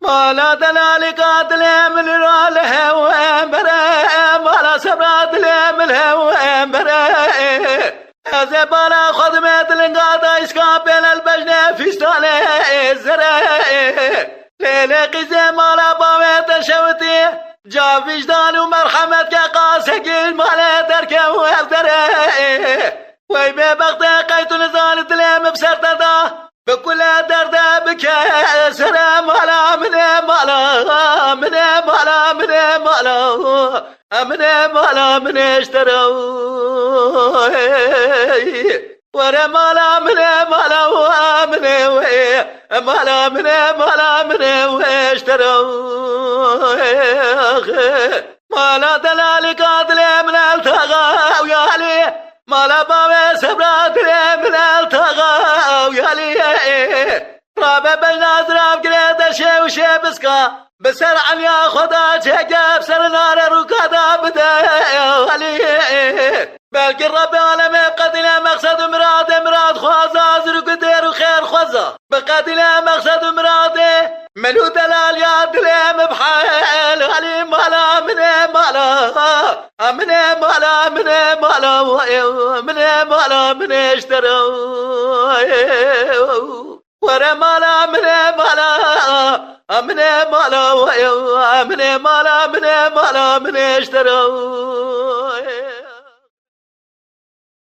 مالا دلالي قاتل من راله وامبره مالا سبرات من وامبره زبالا خدمت لنقاطع اسكاب بين البجنة في ستالة الزرع ليلة قزي مالا باويت شوتي جا وجدان ومرحمتك قاسق مالا دركه وابدره ويبي بغدة قيت نزال تلم بسرطة بكل درد بكسر مالا من مالا من مالا من مالا من مالا من اشتروا ورا مالا من مالا من مالا من مالا من اشتروا مالا دلالي قاتل من التغى ويالي مالا باوي سبرات من التغى ويالي رابع بجناز راب قريد شي وشي بسكا بسر عن يا خدا جاقب سر نار ركادا بدا ولي بلقي الرب عالمي قتل مقصد مراد خوازا زرق دير وخير خوازا بقتل مقصد مراد منو دلال يا دليم بحال علي مالا من مالا من مالا من مالا من مالا من اشتروا ورا مالا من مالا من مالا من مالا من مالا من اشتروا